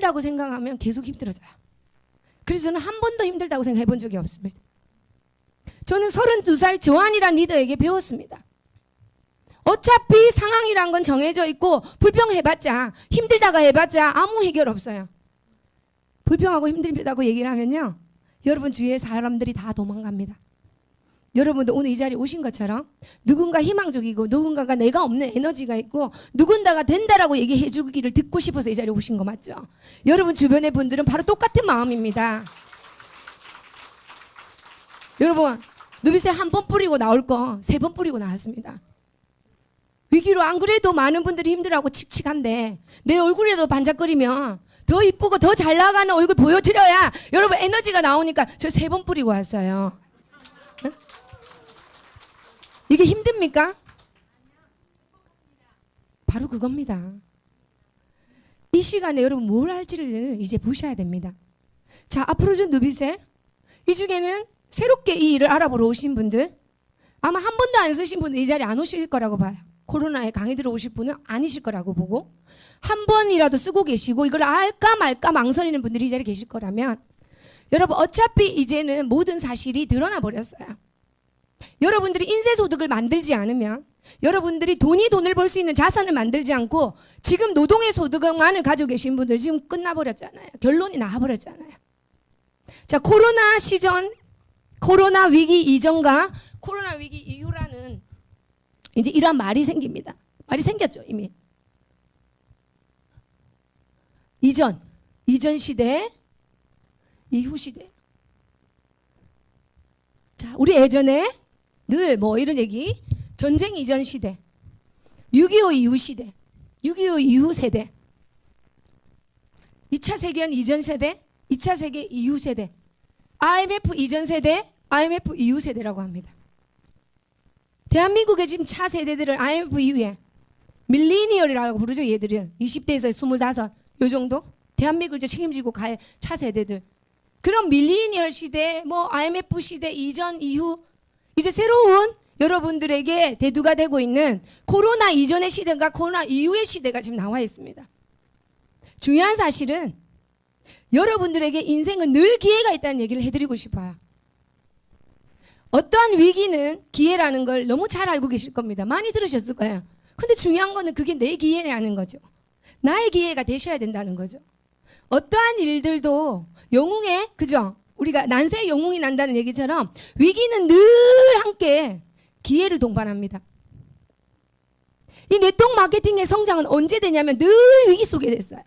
힘들다고 생각하면 계속 힘들어져요. 그래서 저는 한 번도 힘들다고 생각해 본 적이 없습니다. 저는 32살 조한이란 리더에게 배웠습니다. 어차피 상황이란 건 정해져 있고 불평해봤자 힘들다가 해봤자 아무 해결 없어요. 불평하고 힘들다고 얘기를 하면요, 여러분 주위에 사람들이 다 도망갑니다. 여러분도 오늘 이 자리에 오신 것처럼 누군가 희망적이고 누군가가 내가 없는 에너지가 있고 누군가가 된다라고 얘기해 주기를 듣고 싶어서 이 자리에 오신 거 맞죠? 여러분 주변의 분들은 바로 똑같은 마음입니다. 여러분 누비새 한 번 뿌리고 나올 거 3번 뿌리고 나왔습니다. 위기로 안 그래도 많은 분들이 힘들어하고 칙칙한데 내 얼굴에도 반짝거리면 더 이쁘고 더 잘 나가는 얼굴 보여드려야 여러분 에너지가 나오니까 저 3번 뿌리고 왔어요. 응? 이게 힘듭니까? 바로 그겁니다. 이 시간에 여러분 뭘 할지를 이제 보셔야 됩니다. 자, 앞으로 준 누비새 이 중에는 새롭게 이 일을 알아보러 오신 분들, 아마 한 번도 안 쓰신 분들 이 자리에 안 오실 거라고 봐요. 코로나에 강의 들어오실 분은 아니실 거라고 보고, 한 번이라도 쓰고 계시고 이걸 알까 말까 망설이는 분들이 이 자리에 계실 거라면, 여러분 어차피 이제는 모든 사실이 드러나 버렸어요. 여러분들이 인쇄소득을 만들지 않으면, 여러분들이 돈을 벌 수 있는 자산을 만들지 않고 지금 노동의 소득만을 가지고 계신 분들 지금 끝나버렸잖아요. 결론이 나와버렸잖아요. 자, 코로나 시전, 코로나 위기 이전과 코로나 위기 이후라는 이제 이러한 말이 생깁니다. 말이 생겼죠, 이미. 이전 시대, 이후 시대. 자, 우리 예전에 늘 뭐 이런 얘기, 전쟁 이전 시대, 6.25 이후 시대, 6.25 이후 세대, 2차 세계연 이전 세대, 2차 세계 이후 세대, IMF 이전 세대, IMF 이후 세대라고 합니다. 대한민국의 지금 차 세대들을 IMF 이후에 밀리니얼이라고 부르죠. 얘들은 20대에서 25, 요 정도 대한민국을 책임지고 갈 차 세대들. 그런 밀리니얼 시대, 뭐 IMF 시대 이전 이후, 이제 새로운 여러분들에게 대두가 되고 있는 코로나 이전의 시대가 코로나 이후의 시대가 지금 나와 있습니다. 중요한 사실은 여러분들에게 인생은 늘 기회가 있다는 얘기를 해드리고 싶어요. 어떠한 위기는 기회라는 걸 너무 잘 알고 계실 겁니다. 많이 들으셨을 거예요. 근데 중요한 거는 그게 내 기회라는 거죠. 나의 기회가 되셔야 된다는 거죠. 어떠한 일들도 영웅의, 그죠? 우리가 난세의 영웅이 난다는 얘기처럼 위기는 늘 함께 기회를 동반합니다. 이 네트워크 마케팅의 성장은 언제 되냐면 늘 위기 속에 됐어요.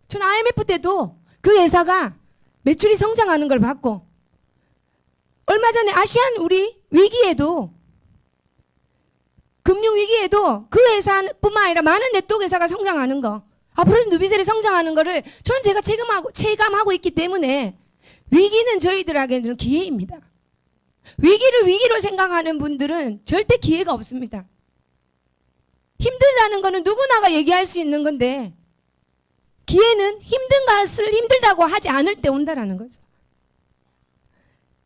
저는 IMF 때도 그 회사가 매출이 성장하는 걸 봤고, 얼마 전에 아시안 우리 위기에도, 금융위기에도 그 회사뿐만 아니라 많은 네트워크 회사가 성장하는 거, 앞으로 누비셀이 성장하는 거를 저는 제가 체감하고 있기 때문에 위기는 저희들에게는 기회입니다. 위기를 위기로 생각하는 분들은 절대 기회가 없습니다. 힘들다는 거는 누구나가 얘기할 수 있는 건데, 기회는 힘든 것을 힘들다고 하지 않을 때 온다라는 거죠.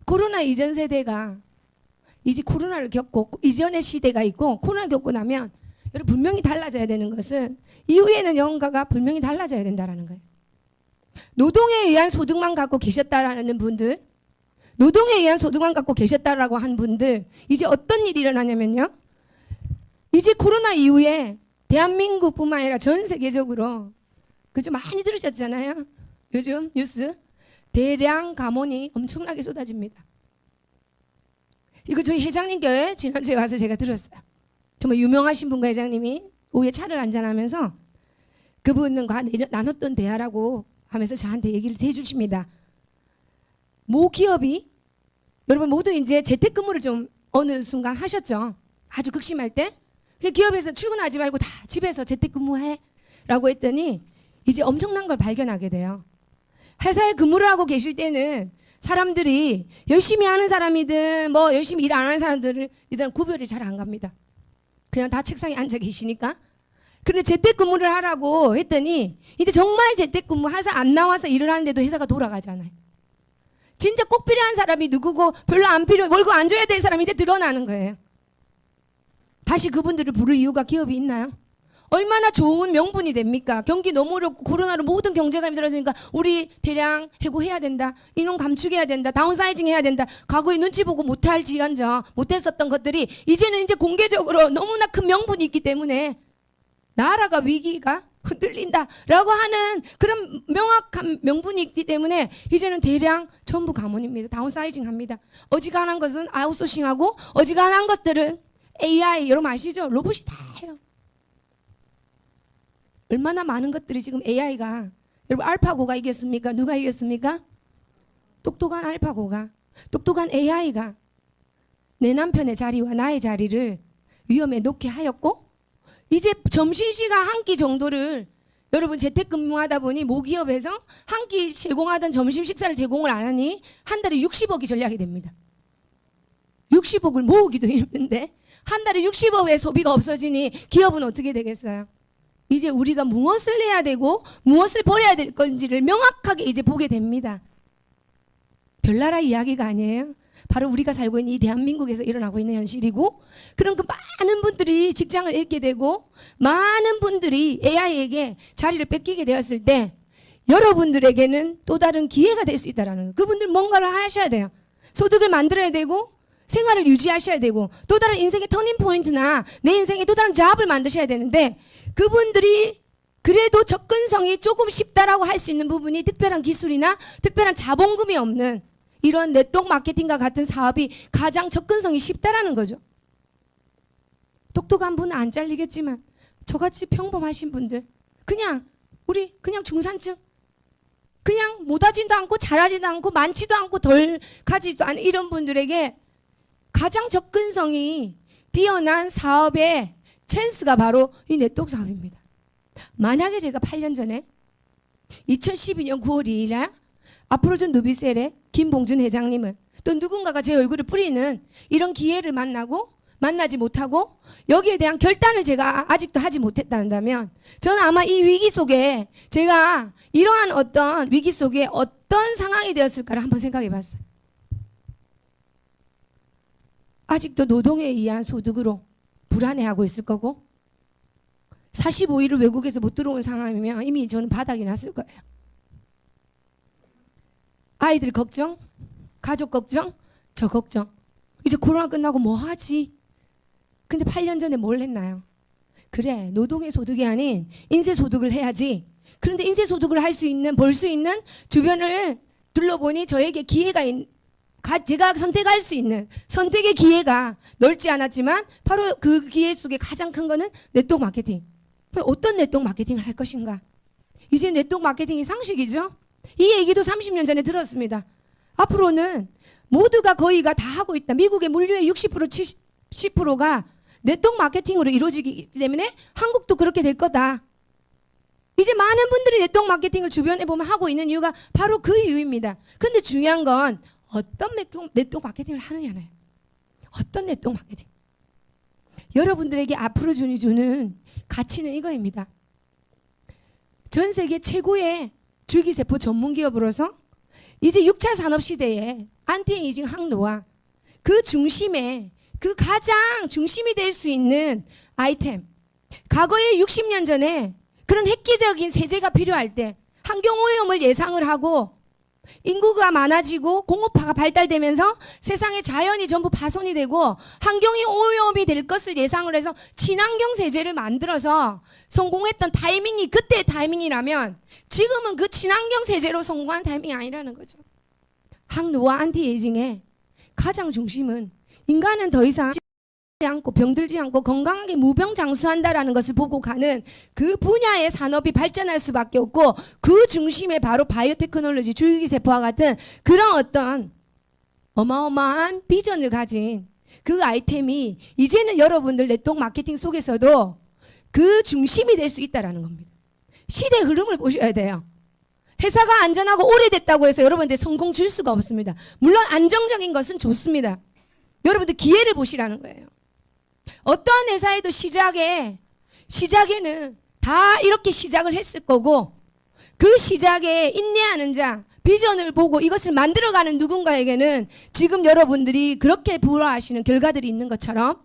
코로나 이전 세대가 이제 코로나를 겪고 이전의 시대가 있고, 코로나 겪고 나면 여러분 분명히 달라져야 되는 것은 이후에는 영가가 분명히 달라져야 된다는 거예요. 노동에 의한 소득만 갖고 계셨다라는 분들, 노동에 의한 소득만 갖고 계셨다라고 한 분들, 이제 어떤 일이 일어나냐면요, 이제 코로나 이후에 대한민국뿐만 아니라 전 세계적으로, 그죠? 많이 들으셨잖아요. 요즘 뉴스 대량 감원이 엄청나게 쏟아집니다. 이거 저희 회장님께 지난주에 와서 제가 들었어요. 정말 유명하신 분과 회장님이 오후에 차를 한잔하면서 그분과 나눴던 대화라고 하면서 저한테 얘기를 해주십니다. 모 기업이, 여러분 모두 이제 재택근무를 좀 어느 순간 하셨죠. 아주 극심할 때 이제 기업에서 출근하지 말고 다 집에서 재택근무해 라고 했더니 이제 엄청난 걸 발견하게 돼요. 회사에 근무를 하고 계실 때는 사람들이 열심히 하는 사람이든 뭐 열심히 일 안 하는 사람들을 일단 구별이 잘 안 갑니다. 그냥 다 책상에 앉아 계시니까. 그런데 재택근무를 하라고 했더니 이제 정말 재택근무 회사 안 나와서 일을 하는데도 회사가 돌아가잖아요. 진짜 꼭 필요한 사람이 누구고 별로 안 필요, 월급 안 줘야 될 사람이 이제 드러나는 거예요. 다시 그분들을 부를 이유가 기업이 있나요? 얼마나 좋은 명분이 됩니까? 경기 너무 어렵고 코로나로 모든 경제가 힘들어지니까 우리 대량 해고해야 된다. 인원 감축해야 된다. 다운사이징 해야 된다. 과거에 눈치 보고 못할지언정 못했었던 것들이 이제는 이제 공개적으로 너무나 큰 명분이 있기 때문에 나라가 위기가 흔들린다라고 하는 그런 명확한 명분이 있기 때문에 이제는 대량 전부 감원입니다. 다운사이징 합니다. 어지간한 것은 아웃소싱하고 어지간한 것들은 AI 여러분 아시죠? 로봇이 다 해요. 얼마나 많은 것들이 지금 AI가 여러분 알파고가 이겼습니까? 누가 이겼습니까? 똑똑한 알파고가 똑똑한 AI가 내 남편의 자리와 나의 자리를 위험에 놓게 하였고 이제 점심시간 한 끼 정도를 여러분 재택근무하다 보니 모기업에서 한 끼 제공하던 점심 식사를 제공을 안 하니 한 달에 60억이 전략이 됩니다. 60억을 모으기도 힘든데 한 달에 60억의 소비가 없어지니 기업은 어떻게 되겠어요? 이제 우리가 무엇을 해야 되고 무엇을 버려야 될 건지를 명확하게 이제 보게 됩니다. 별나라 이야기가 아니에요. 바로 우리가 살고 있는 이 대한민국에서 일어나고 있는 현실이고 그런 그 많은 분들이 직장을 잃게 되고 많은 분들이 AI에게 자리를 뺏기게 되었을 때 여러분들에게는 또 다른 기회가 될 수 있다는 거예요. 그분들 뭔가를 하셔야 돼요. 소득을 만들어야 되고 생활을 유지하셔야 되고 또 다른 인생의 터닝 포인트나 내 인생에 또 다른 잡을 만드셔야 되는데 그분들이 그래도 접근성이 조금 쉽다라고 할 수 있는 부분이 특별한 기술이나 특별한 자본금이 없는 이런 네트워크 마케팅과 같은 사업이 가장 접근성이 쉽다라는 거죠. 똑똑한 분은 안 잘리겠지만 저같이 평범하신 분들 그냥 우리 그냥 중산층 그냥 못하지도 않고 잘하지도 않고 많지도 않고 덜 가지도 않은 이런 분들에게 가장 접근성이 뛰어난 사업의 찬스가 바로 이 네트워크 사업입니다. 만약에 제가 8년 전에 2012년 9월 2일에 아프로존 누비셀의 김봉준 회장님은 또 누군가가 제 얼굴을 뿌리는 이런 기회를 만나지 못하고 여기에 대한 결단을 제가 아직도 하지 못했다면 저는 아마 이 위기 속에 제가 이러한 어떤 위기 속에 어떤 상황이 되었을까를 한번 생각해 봤어요. 아직도 노동에 의한 소득으로 불안해하고 있을 거고 45일을 외국에서 못 들어온 상황이면 이미 저는 바닥이 났을 거예요. 아이들 걱정, 가족 걱정, 저 걱정. 이제 코로나 끝나고 뭐 하지? 근데 8년 전에 뭘 했나요? 그래, 노동의 소득이 아닌 인쇄 소득을 해야지. 그런데 인쇄 소득을 할 수 있는, 벌 수 있는 주변을 둘러보니 저에게 기회가 제가 선택할 수 있는 선택의 기회가 넓지 않았지만 바로 그 기회 속에 가장 큰 거는 네트워크 마케팅. 어떤 네트워크 마케팅을 할 것인가? 이제 네트워크 마케팅이 상식이죠? 이 얘기도 30년 전에 들었습니다. 앞으로는 모두가 거의가 다 하고 있다. 미국의 물류의 60% 70%가 네트워크 마케팅으로 이루어지기 때문에 한국도 그렇게 될 거다. 이제 많은 분들이 네트워크 마케팅을 주변에 보면 하고 있는 이유가 바로 그 이유입니다. 근데 중요한 건 어떤 네트워크 마케팅을 하느냐는 어떤 네트워크 마케팅. 여러분들에게 앞으로 주는 가치는 이거입니다. 전 세계 최고의 줄기세포 전문기업으로서 이제 6차 산업시대에 안티에이징 항노화 그 중심에 그 가장 중심이 될 수 있는 아이템. 과거에 60년 전에 그런 획기적인 세제가 필요할 때 환경오염을 예상을 하고 인구가 많아지고 공업화가 발달되면서 세상의 자연이 전부 파손이 되고 환경이 오염이 될 것을 예상을 해서 친환경 세제를 만들어서 성공했던 타이밍이 그때의 타이밍이라면 지금은 그 친환경 세제로 성공한 타이밍이 아니라는 거죠. 항노화 안티에이징의 가장 중심은 인간은 더 이상 않고 병들지 않고 건강하게 무병장수한다라는 것을 보고 가는 그 분야의 산업이 발전할 수밖에 없고 그 중심에 바로 바이오테크놀로지 줄기세포와 같은 그런 어떤 어마어마한 비전을 가진 그 아이템이 이제는 여러분들 네트워크 마케팅 속에서도 그 중심이 될 수 있다는 겁니다. 시대 흐름을 보셔야 돼요. 회사가 안전하고 오래됐다고 해서 여러분들 성공 줄 수가 없습니다. 물론 안정적인 것은 좋습니다. 여러분들 기회를 보시라는 거예요. 어떠한 회사에도 시작에는 다 이렇게 시작을 했을 거고 그 시작에 인내하는 자, 비전을 보고 이것을 만들어가는 누군가에게는 지금 여러분들이 그렇게 부러워하시는 결과들이 있는 것처럼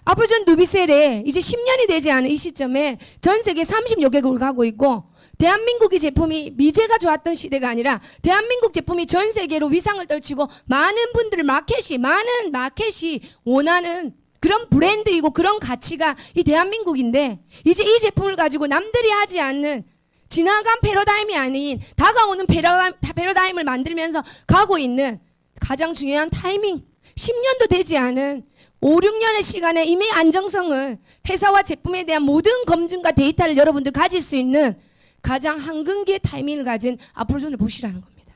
아프로존 누비셀에 이제 10년이 되지 않은 이 시점에 전 세계 30여 개국을 가고 있고, 대한민국의 제품이 미제가 좋았던 시대가 아니라 대한민국 제품이 전 세계로 위상을 떨치고 많은 분들 많은 마켓이 원하는 그런 브랜드이고 그런 가치가 이 대한민국인데, 이제 이 제품을 가지고 남들이 하지 않는 지나간 패러다임이 아닌 다가오는 패러다임을 만들면서 가고 있는 가장 중요한 타이밍, 10년도 되지 않은 5, 6년의 시간에 이미 안정성을, 회사와 제품에 대한 모든 검증과 데이터를 여러분들 가질 수 있는 가장 황금기의 타이밍을 가진 아프로존을 보시라는 겁니다.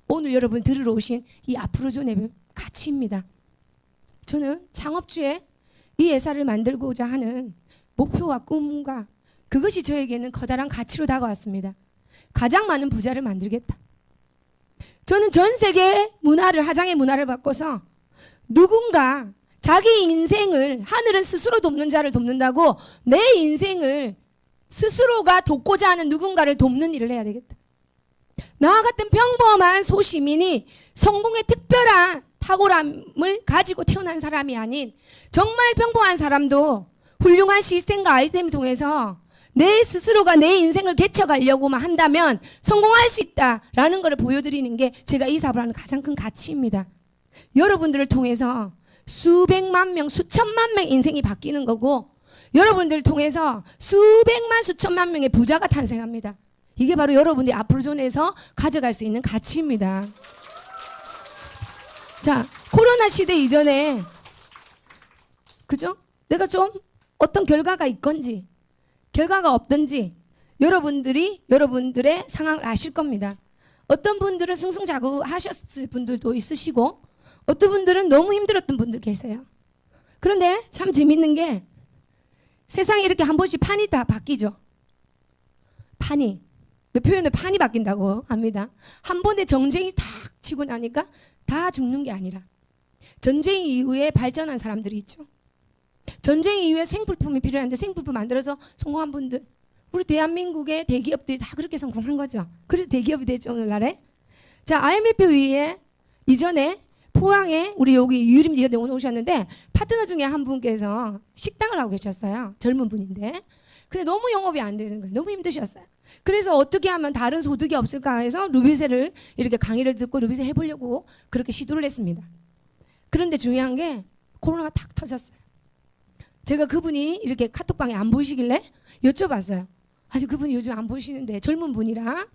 오늘 여러분 들으러 오신 이 아프로존의 가치입니다. 저는 창업주의 이 회사를 만들고자 하는 목표와 꿈과 그것이 저에게는 커다란 가치로 다가왔습니다. 가장 많은 부자를 만들겠다. 저는 전 세계 문화를, 하장의 문화를 바꿔서 누군가 자기 인생을, 하늘은 스스로 돕는 자를 돕는다고 내 인생을 스스로가 돕고자 하는 누군가를 돕는 일을 해야 되겠다. 나와 같은 평범한 소시민이 성공의 특별한 탁월함을 가지고 태어난 사람이 아닌 정말 평범한 사람도 훌륭한 시스템과 아이템을 통해서 내 스스로가 내 인생을 개척하려고만 한다면 성공할 수 있다라는 것을 보여드리는 게 제가 이 사업을 하는 가장 큰 가치입니다. 여러분들을 통해서 수백만 명, 수천만 명 인생이 바뀌는 거고, 여러분들을 통해서 수백만, 수천만 명의 부자가 탄생합니다. 이게 바로 여러분들이 아프로존에서 가져갈 수 있는 가치입니다. 자, 코로나 시대 이전에, 그죠? 내가 좀 어떤 결과가 있건지 결과가 없든지 여러분들의 상황을 아실 겁니다. 어떤 분들은 승승자구하셨을 분들도 있으시고, 어떤 분들은 너무 힘들었던 분들 계세요. 그런데 참 재밌는 게 세상에 이렇게 한 번씩 판이 다 바뀌죠. 판이. 표현을 판이 바뀐다고 합니다. 한 번에 정쟁이 탁 치고 나니까 다 죽는 게 아니라 전쟁 이후에 발전한 사람들이 있죠. 전쟁 이후에 생필품이 필요한데 생필품 만들어서 성공한 분들, 우리 대한민국의 대기업들이 다 그렇게 성공한 거죠. 그래서 대기업이 됐죠, 오늘날에. 자, IMF 위에 이전에 포항에 우리 여기 유림 지역에 오늘 오셨는데 파트너 중에 한 분께서 식당을 하고 계셨어요. 젊은 분인데. 근데 너무 영업이 안 되는 거예요. 너무 힘드셨어요. 그래서 어떻게 하면 다른 소득이 없을까 해서 루비셀을 이렇게 강의를 듣고 루비셀 해보려고 그렇게 시도를 했습니다. 그런데 중요한 게 코로나가 탁 터졌어요. 제가 그분이 이렇게 카톡방에 안 보이시길래 여쭤봤어요. 아니, 그분이 요즘 안 보이시는데 젊은 분이라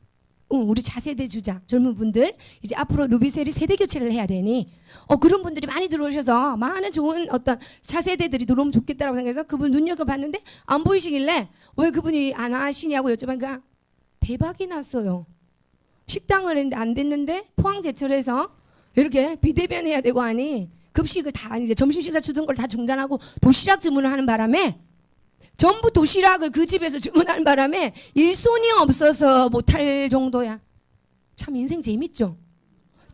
우리 차세대 주자 젊은 분들 이제 앞으로 루비셀이 세대 교체를 해야 되니 그런 분들이 많이 들어오셔서 많은 좋은 어떤 차세대들이 들어오면 좋겠다라고 생각해서 그분 눈여겨봤는데 안 보이시길래 왜 그분이 안 하시냐고 여쭤보니까 대박이 났어요. 식당을 했는데 안 됐는데 포항제철에서 이렇게 비대면 해야 되고 하니 급식을 다 이제 점심 식사 주던 걸 다 중단하고 도시락 주문을 하는 바람에 전부 도시락을 그 집에서 주문하는 바람에 일손이 없어서 못할 정도야. 참 인생 재밌죠.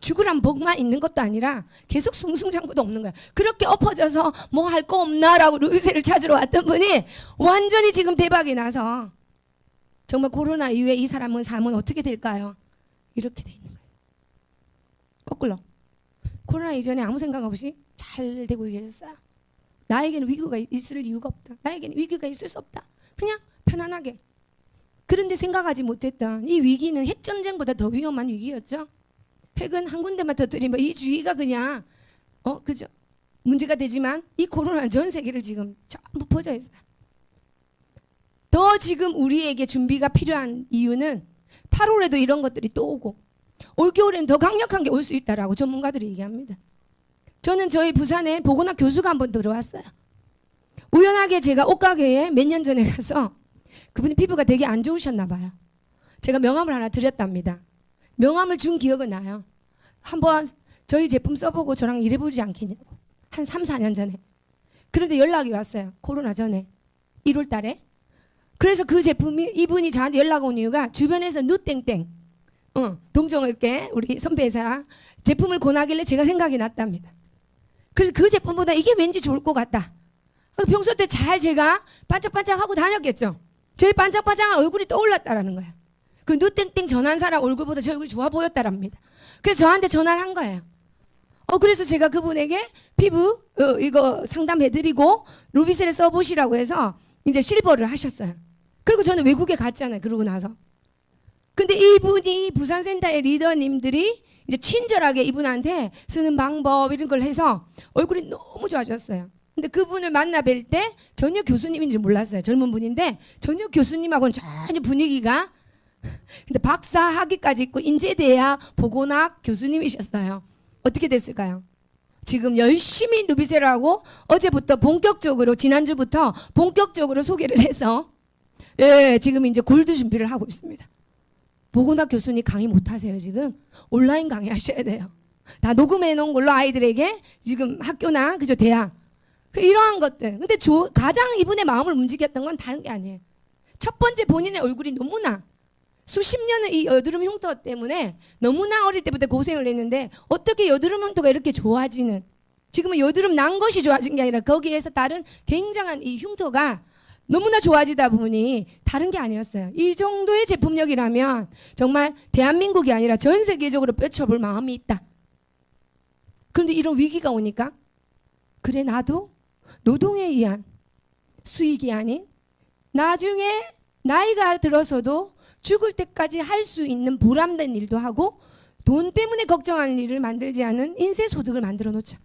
죽으란 복만 있는 것도 아니라 계속 숭숭장구도 없는 거야. 그렇게 엎어져서 뭐 할 거 없나라고 루비셀을 찾으러 왔던 분이 완전히 지금 대박이 나서 정말 코로나 이후에 이 사람은 삶은 어떻게 될까요? 이렇게 돼 있는 거예요. 거꾸로. 코로나 이전에 아무 생각 없이 잘 되고 계셨어요. 나에게는 위기가 있을 이유가 없다. 나에게는 위기가 있을 수 없다. 그냥 편안하게. 그런데 생각하지 못했던 이 위기는 핵전쟁보다 더 위험한 위기였죠. 핵은 한 군데만 터뜨리면 이 주위가 그냥 그죠? 문제가 되지만 이 코로나는 전 세계를 지금 전부 퍼져 있어요. 더 지금 우리에게 준비가 필요한 이유는 8월에도 이런 것들이 또 오고 올겨울에는 더 강력한 게 올 수 있다라고 전문가들이 얘기합니다. 저는 저희 부산에 보건학 교수가 한 번 들어왔어요. 우연하게 제가 옷가게에 몇 년 전에 가서 그분이 피부가 되게 안 좋으셨나 봐요. 제가 명함을 하나 드렸답니다. 명함을 준 기억은 나요. 한번 저희 제품 써보고 저랑 일해보지 않겠냐고. 한 3, 4년 전에. 그런데 연락이 왔어요. 코로나 전에. 1월 달에. 그래서 그 제품이 이분이 저한테 연락 온 이유가 주변에서 누땡땡 동종업계 우리 선배사 제품을 권하길래 제가 생각이 났답니다. 그래서 그 제품보다 이게 왠지 좋을 것 같다. 평소 때 잘 제가 반짝반짝하고 다녔겠죠. 제일 반짝반짝한 얼굴이 떠올랐다라는 거예요. 그 누땡땡 전한 사람 얼굴보다 제 얼굴이 좋아 보였다랍니다. 그래서 저한테 전화를 한 거예요. 그래서 제가 그분에게 피부 이거 상담해드리고 루비셀을 써보시라고 해서 이제 실버를 하셨어요. 그리고 저는 외국에 갔잖아요. 그러고 나서. 근데 이분이 부산센터의 리더님들이 이제 친절하게 이분한테 쓰는 방법 이런 걸 해서 얼굴이 너무 좋아졌어요. 근데 그분을 만나 뵐 때 전혀 교수님인지 몰랐어요. 젊은 분인데 전혀 교수님하고는 전혀 분위기가 근데 박사 학위까지 있고 인제대야 보건학 교수님이셨어요. 어떻게 됐을까요? 지금 열심히 누비세를 하고 어제부터 본격적으로 지난주부터 본격적으로 소개를 해서 지금 이제 골드 준비를 하고 있습니다. 보건학 교수님 강의 못 하세요. 지금 온라인 강의 하셔야 돼요. 다 녹음해 놓은 걸로 아이들에게 지금 학교나 그죠 대학 이러한 것들. 근데 가장 이분의 마음을 움직였던 건 다른 게 아니에요. 첫 번째 본인의 얼굴이 너무나 수십 년의 이 여드름 흉터 때문에 너무나 어릴 때부터 고생을 했는데 어떻게 여드름 흉터가 이렇게 좋아지는 지금은 여드름 난 것이 좋아진 게 아니라 거기에서 다른 굉장한 이 흉터가 너무나 좋아지다 보니 다른 게 아니었어요. 이 정도의 제품력이라면 정말 대한민국이 아니라 전 세계적으로 뼈쳐볼 마음이 있다. 그런데 이런 위기가 오니까 그래 나도 노동에 의한 수익이 아닌 나중에 나이가 들어서도 죽을 때까지 할 수 있는 보람된 일도 하고 돈 때문에 걱정하는 일을 만들지 않은 인쇄 소득을 만들어 놓자.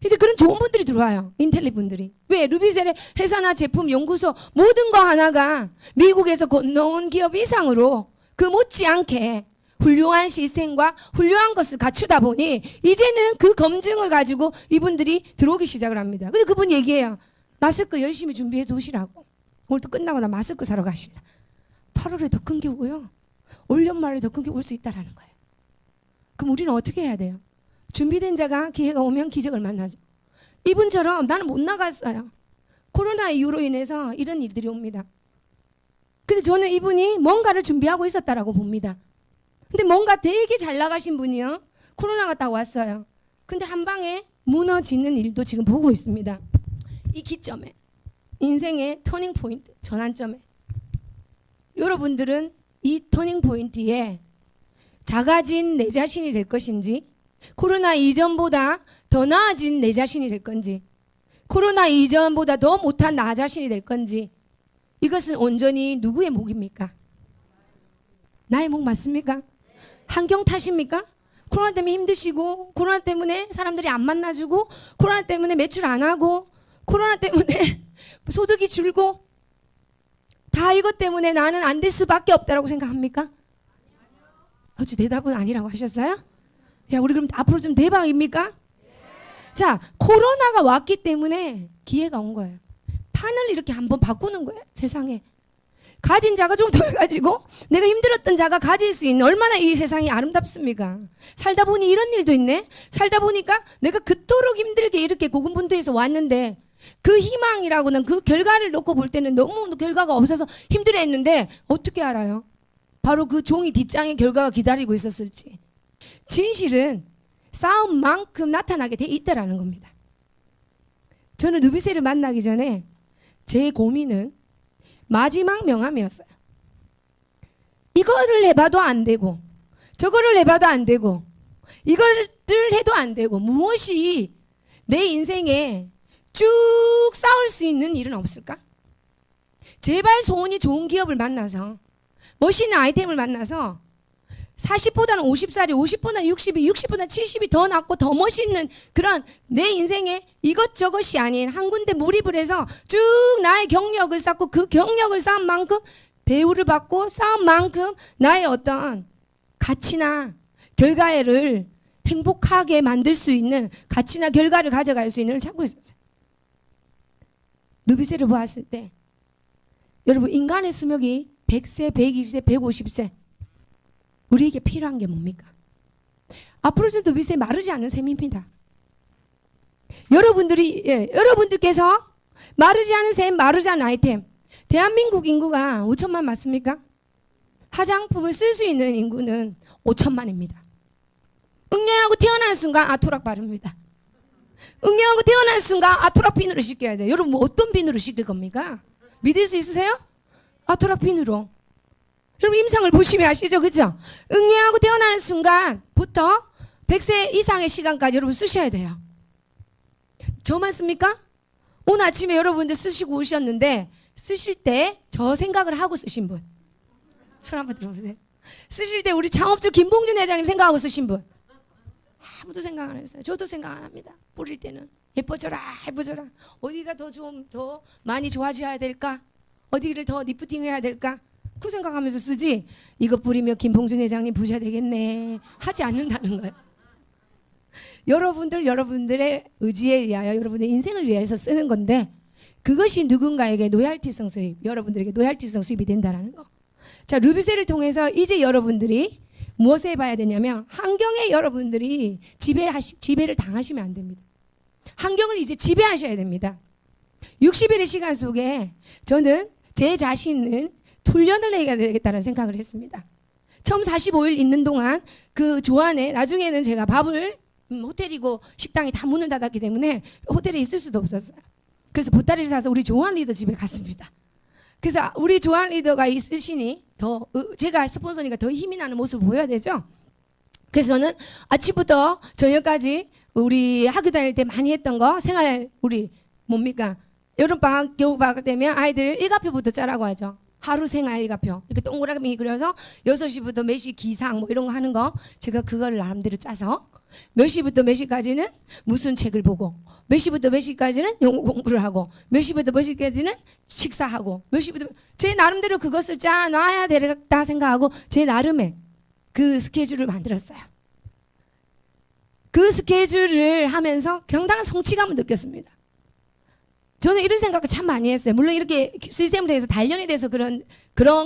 이제 그런 좋은 분들이 들어와요. 인텔리 분들이. 왜? 루비셀의 회사나 제품, 연구소 모든 거 하나가 미국에서 건너온 기업 이상으로 그 못지않게 훌륭한 시스템과 훌륭한 것을 갖추다 보니 이제는 그 검증을 가지고 이분들이 들어오기 시작을 합니다. 그래서 그분 얘기해요. 마스크 열심히 준비해 두시라고. 오늘 또 끝나고 나 마스크 사러 가실라. 8월에 더 큰 게 오고요. 올 연말에 더 큰 게 올 수 있다라는 거예요. 그럼 우리는 어떻게 해야 돼요? 준비된 자가 기회가 오면 기적을 만나죠. 이분처럼 나는 못 나갔어요. 코로나 이후로 인해서 이런 일들이 옵니다. 근데 저는 이분이 뭔가를 준비하고 있었다라고 봅니다. 근데 뭔가 되게 잘 나가신 분이요. 코로나가 딱 왔어요. 근데 한 방에 무너지는 일도 지금 보고 있습니다. 이 기점에 인생의 터닝 포인트, 전환점에 여러분들은 이 터닝 포인트에 작아진 내 자신이 될 것인지 코로나 이전보다 더 나아진 내 자신이 될 건지 코로나 이전보다 더 못한 나 자신이 될 건지 이것은 온전히 누구의 몫입니까? 나의 몫 맞습니까? 환경 탓입니까? 코로나 때문에 힘드시고 코로나 때문에 사람들이 안 만나주고 코로나 때문에 매출 안 하고 코로나 때문에 소득이 줄고 다 이것 때문에 나는 안 될 수밖에 없다라고 생각합니까? 어째 대답은 아니라고 하셨어요? 야, 우리 그럼 앞으로 좀 대박입니까? 자, 코로나가 왔기 때문에 기회가 온 거예요. 판을 이렇게 한번 바꾸는 거예요. 세상에. 가진 자가 좀 덜 가지고 내가 힘들었던 자가 가질 수 있는 얼마나 이 세상이 아름답습니까? 살다 보니 이런 일도 있네. 살다 보니까 내가 그토록 힘들게 이렇게 고군분투해서 왔는데 그 희망이라고는 그 결과를 놓고 볼 때는 너무 결과가 없어서 힘들어했는데 어떻게 알아요? 바로 그 종이 뒷장에 결과가 기다리고 있었을지. 진실은 싸움만큼 나타나게 돼 있다라는 겁니다. 저는 누비세를 만나기 전에 제 고민은 마지막 명함이었어요. 이거를 해봐도 안 되고 저거를 해봐도 안 되고 이거를 해도 안 되고 무엇이 내 인생에 쭉 싸울 수 있는 일은 없을까? 제발 소원이 좋은 기업을 만나서 멋있는 아이템을 만나서 40보다는 50살이 50보다는 60이 60보다는 70이 더 낫고 더 멋있는 그런 내 인생에 이것저것이 아닌 한 군데 몰입을 해서 쭉 나의 경력을 쌓고 그 경력을 쌓은 만큼 대우를 받고 쌓은 만큼 나의 어떤 가치나 결과를 행복하게 만들 수 있는 가치나 결과를 가져갈 수 있는 걸 찾고 있었어요. 누비세를 보았을 때 여러분 인간의 수명이 100세, 120세, 150세 우리에게 필요한 게 뭡니까? 앞으로는 누비세 마르지 않는 셈입니다. 여러분들께서 마르지 않은 셈, 마르지 않은 아이템. 대한민국 인구가 5천만 맞습니까? 화장품을 쓸 수 있는 인구는 5천만입니다. 응애하고 태어나는 순간 아토락 바릅니다. 응애하고 태어나는 순간 아토락 비누를 씻겨야 돼요. 여러분 뭐 어떤 비누를 씻길 겁니까? 믿을 수 있으세요? 아토락 비누로. 여러분 임상을 보시면 아시죠? 그죠? 응애하고 태어나는 순간부터 100세 이상의 시간까지 여러분 쓰셔야 돼요. 저만 씁니까? 오늘 아침에 여러분들 쓰시고 오셨는데 쓰실 때 저 생각을 하고 쓰신 분 손 한번 들어보세요. 쓰실 때 우리 창업주 김봉준 회장님 생각하고 쓰신 분 아무도 생각 안 했어요. 저도 생각 안 합니다. 뿌릴 때는 예뻐져라 예뻐져라, 어디가 더 많이 좋아져야 될까, 어디를 더 리프팅 해야 될까, 그 생각하면서 쓰지 이거 뿌리면 김봉준 회장님 부자 되겠네 하지 않는다는 거예요. 여러분들의 의지에 의하여 여러분의 인생을 위해서 쓰는 건데, 그것이 누군가에게 로얄티성 수입, 여러분들에게 로얄티성 수입이 된다는 거. 자, 루비세를 통해서 이제 여러분들이 무엇을 해봐야 되냐면, 환경에 여러분들이 지배를 당하시면 안 됩니다. 환경을 이제 지배하셔야 됩니다. 60일의 시간 속에 저는 제 자신을 훈련을 해야 되겠다는 생각을 했습니다. 처음 45일 있는 동안 그 조안에, 나중에는 제가 밥을 호텔이고 식당이 다 문을 닫았기 때문에 호텔에 있을 수도 없었어요. 그래서 보따리를 사서 우리 조안 리더 집에 갔습니다. 그래서 우리 조안 리더가 있으시니 더 제가 스폰서니까 더 힘이 나는 모습을 보여야 되죠. 그래서 저는 아침부터 저녁까지 우리 학교 다닐 때 많이 했던 거 생활, 우리 뭡니까, 여름방학 겨울방학 되면 아이들 일과표부터 짜라고 하죠. 하루 생활 일과표 이렇게 동그라미 그려서 6시부터 몇 시 기상 뭐 이런 거 하는 거, 제가 그거를 나름대로 짜서 몇 시부터 몇 시까지는 무슨 책을 보고, 몇 시부터 몇 시까지는 영어 공부를 하고, 몇 시부터 몇 시까지는 식사하고, 몇 시부터, 제 나름대로 그것을 짜놔야 되겠다 생각하고 제 나름의 그 스케줄을 만들었어요. 그 스케줄을 하면서 상당한 성취감을 느꼈습니다. 저는 이런 생각을 참 많이 했어요. 물론 이렇게 시스템에 대해서 단련이 돼서 그런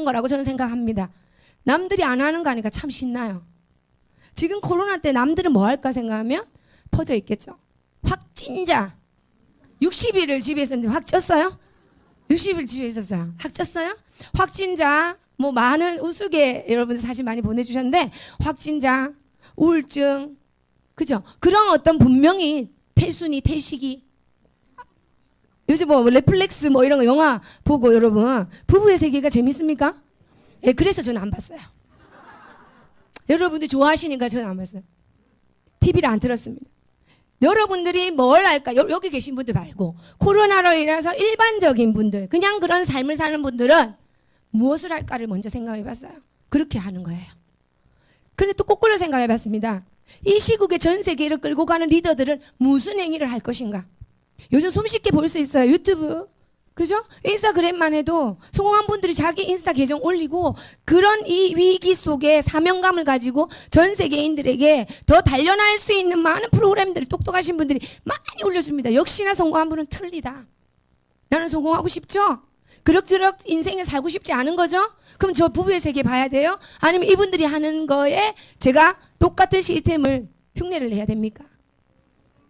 거라고 저는 생각합니다. 남들이 안 하는 거 하니까 참 신나요. 지금 코로나 때 남들은 뭐 할까 생각하면 퍼져 있겠죠. 확진자 60일을 집에 있었는데 확 쪘어요? 60일 집에 있었어요. 확 쪘어요? 확진자 뭐 많은 우스개 여러분들 사실 많이 보내주셨는데, 확진자, 우울증, 그죠? 그런 어떤 분명히 탈순이, 탈식이, 요즘 뭐 넷플릭스 뭐 이런 거 영화 보고 여러분 부부의 세계가 재밌습니까? 예, 그래서 저는 안 봤어요. 여러분들이 좋아하시니까 저는 안 봤어요. TV를 안 틀었습니다. 여러분들이 뭘 할까? 여기 계신 분들 말고 코로나로 인해서 일반적인 분들, 그냥 그런 삶을 사는 분들은 무엇을 할까를 먼저 생각해 봤어요. 그렇게 하는 거예요. 근데 또 거꾸로 생각해 봤습니다. 이 시국에 전 세계를 끌고 가는 리더들은 무슨 행위를 할 것인가? 요즘 손쉽게 볼 수 있어요. 유튜브, 그죠? 인스타그램만 해도 성공한 분들이 자기 인스타 계정 올리고, 그런 이 위기 속에 사명감을 가지고 전 세계인들에게 더 단련할 수 있는 많은 프로그램들을 똑똑하신 분들이 많이 올려줍니다. 역시나 성공한 분은 틀리다. 나는 성공하고 싶죠? 그럭저럭 인생을 살고 싶지 않은 거죠? 그럼 저 부부의 세계 봐야 돼요? 아니면 이분들이 하는 거에 제가 똑같은 시스템을 흉내를 내야 됩니까?